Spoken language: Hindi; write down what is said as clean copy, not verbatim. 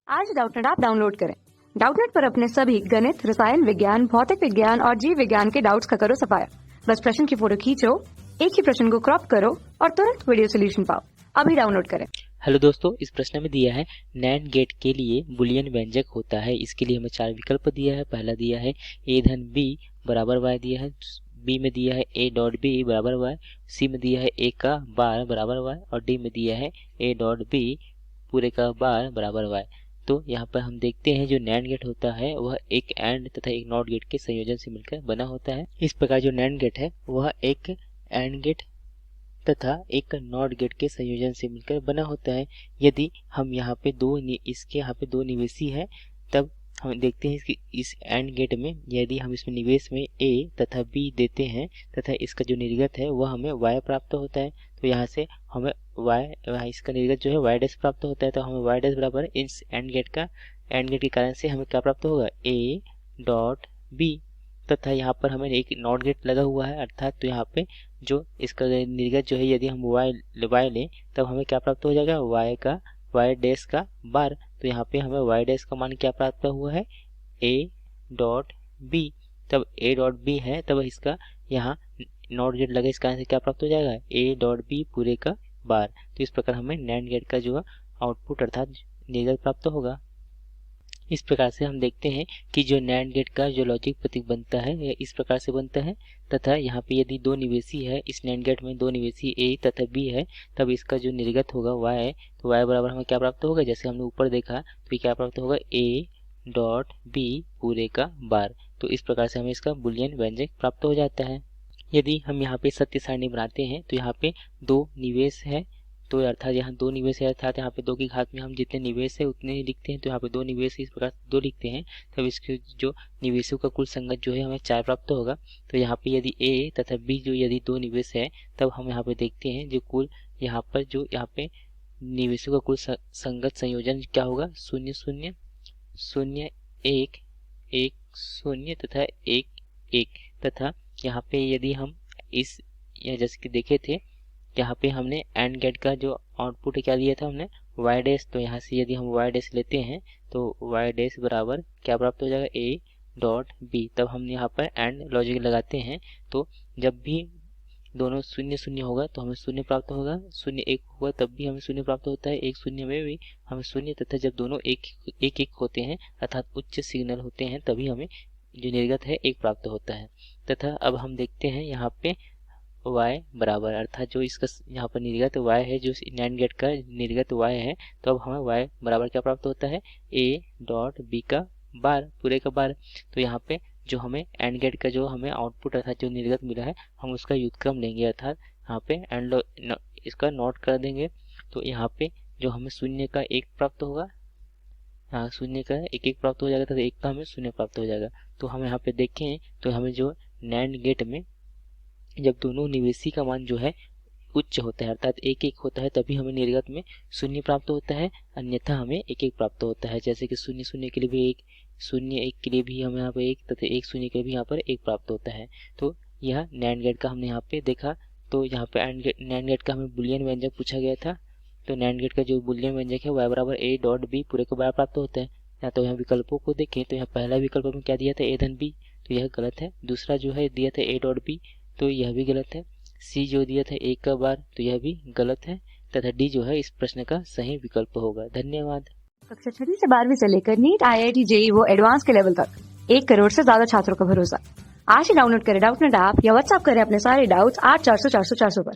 आज डाउटनेट ऐप डाउनलोड करें। डाउटनेट पर अपने सभी गणित, रसायन विज्ञान, भौतिक विज्ञान और जीव विज्ञान के डाउट्स का करो सफाया। बस प्रश्न की फोटो खींचो, एक ही प्रश्न को क्रॉप करो और तुरंत वीडियो सोल्यूशन पाओ। अभी डाउनलोड करें। हेलो दोस्तों, इस प्रश्न में दिया है नैंड गेट के लिए बुलियन व्यंजक होता है। इसके लिए हमें 4 विकल्प दिया है। पहला दिया है a धन b बराबर y दिया है, बी में दिया है a डॉट b बराबर y, सी में दिया है a का बार बराबर y और डी में दिया है a डॉट b पूरे का बार बराबर y। तो यहाँ पर हम देखते हैं जो नैंड गेट होता है वह एक एंड तथा एक नॉट गेट के संयोजन से मिलकर बना होता है। इस प्रकार जो नैंड गेट है वह एक एंड गेट तथा एक नॉट गेट के संयोजन से मिलकर बना होता है। यदि हम यहाँ पे इसके यहाँ पे दो निवेशी है, तब हम देखते हैं कि इस एंड गेट में यदि हम इसमें निवेश में a तथा b देते हैं तथा इसका जो निर्गत है वह हमें y प्राप्त होता है। तो यहाँ से हमें इसका निर्गत जो है y डैश प्राप्त होता है। तो हमें y डैश बराबर इस एंड गेट के कारण से हमें क्या प्राप्त होगा, a डॉट b तथा यहाँ पर हमें एक नॉट गेट लगा हुआ है, अर्थात तो यहाँ पे जो इसका निर्गत जो है यदि हम y लें तब हमें क्या प्राप्त हो जाएगा, y डैश का बार। तो यहाँ पे हमें y डैश का मान क्या प्राप्त हुआ है, a डॉट b। तब a डॉट b है तब इसका यहाँ नॉट गेट लगा, इस कारण से क्या प्राप्त हो जाएगा, a डॉट b पूरे का बार। तो इस प्रकार हमें नैंड गेट का जो आउटपुट अर्थात निर्गत प्राप्त होगा। इस प्रकार से हम देखते हैं कि जो नैंड गेट का जो लॉजिक प्रतीक बनता है यह इस प्रकार से बनता है। तथा यहाँ पे यदि दो निवेशी है, इस नैंड गेट में दो निवेशी a तथा b है, तब इसका जो निर्गत होगा y है, तो y बराबर हमें क्या प्राप्त होगा, जैसे हमने ऊपर देखा तो क्या प्राप्त होगा, a डॉट b पूरे का बार। तो इस प्रकार से हमें इसका बुलियन व्यंजक प्राप्त हो जाता है। यदि हम यहाँ पे सत्य सारणी बनाते हैं तो यहाँ पे दो निवेश है, तो अर्थात यहाँ दो निवेश है, अर्थात यहाँ पे 2 की घात में हम जितने निवेश है उतने ही लिखते हैं। तो यहाँ पे दो निवेश इस प्रकार 2 लिखते हैं, तब इसके जो निवेशों का कुल संगत जो है हमें 4 प्राप्त होगा। तो यहाँ पे यदि a तथा b जो यदि 2 निवेश है, तब हम यहाँ पे देखते हैं जो कुल यहाँ पे निवेशों का कुल संगत संयोजन क्या होगा, 0 0 0 1 1 0 तथा 1 1। तथा यहाँ पे यदि हम जैसे कि देखे थे, यहाँ पे हमने एंड गेट का जो आउटपुट क्या लिया था हमने, y डैश। तो यहाँ से यदि हम y डैश लेते हैं तो y डैश बराबर क्या प्राप्त हो जाएगा, a डॉट b। तब हम यहाँ पर एंड लॉजिक लगाते हैं, तो जब भी दोनों 0 0 होगा तो हमें 0 प्राप्त होगा, 0 1 होगा तब भी हमें 0 प्राप्त होता है, 1 0 में भी हमें 0, तथा जब दोनों 1 1 होते हैं अर्थात उच्च सिग्नल होते हैं तभी हमें जो निर्गत है 1 प्राप्त होता है। तथा अब हम देखते हैं यहाँ पे y बराबर, अर्थात जो इसका यहाँ पर निर्गत y है, जो नैंड गेट का निर्गत y है, तो अब हमें y बराबर क्या प्राप्त होता है, a डॉट b का बार पूरे का बार। तो यहाँ पे जो हमें एंड गेट का जो हमें आउटपुट अर्थात जो निर्गत मिला है हम उसका व्युत्क्रम लेंगे, अर्थात यहाँ पे इसका नोट कर देंगे। तो यहाँ पे जो हमें 0 का 1 प्राप्त होगा, यहाँ 0 का 1 1 प्राप्त हो जाएगा तथा 1 का हमें 0 प्राप्त हो जाएगा। तो हम यहाँ पे देखें तो हमें जो नैंड गेट में जब दोनों निवेशी का मान जो है उच्च होता है अर्थात 1 1 होता है, तभी हमें निर्गत में 0 प्राप्त होता है, अन्यथा हमें 1 1 प्राप्त होता है। जैसे कि 0 0 के लिए भी 1, 0 1 के लिए भी हमें यहाँ पे 1 तथा 1 0 के लिए भी यहाँ पर 1 प्राप्त होता है। तो यह नैंड गेट का हमने यहाँ पे देखा। तो यहाँ पे नैंड गेट का हमें बुलियन व्यंजक पूछा गया था। तो नैंड गेट का जो बुलियन व्यंजक है y बराबर a डॉट b पूरे को बार प्राप्त होता है। या तो यहाँ विकल्पों को देखें तो यहाँ पहला विकल्प में क्या दिया था, a धन b, तो यह गलत है। दूसरा जो है दिया था a डॉट b, तो यह भी गलत है। सी जो दिया था 1 का बार, तो यह भी गलत है। तथा डी जो है इस प्रश्न का सही विकल्प होगा। धन्यवाद। कक्षा 6 से 12वीं से लेकर नीट, IIT, JEE वो एडवांस के लेवल तक 1 करोड़ से ज्यादा छात्रों का भरोसा। आज ही डाउनलोड करें डाउटनेट ऐप या व्हाट्सएप करें अपने सारे डाउट्स 8400 400 400 पर।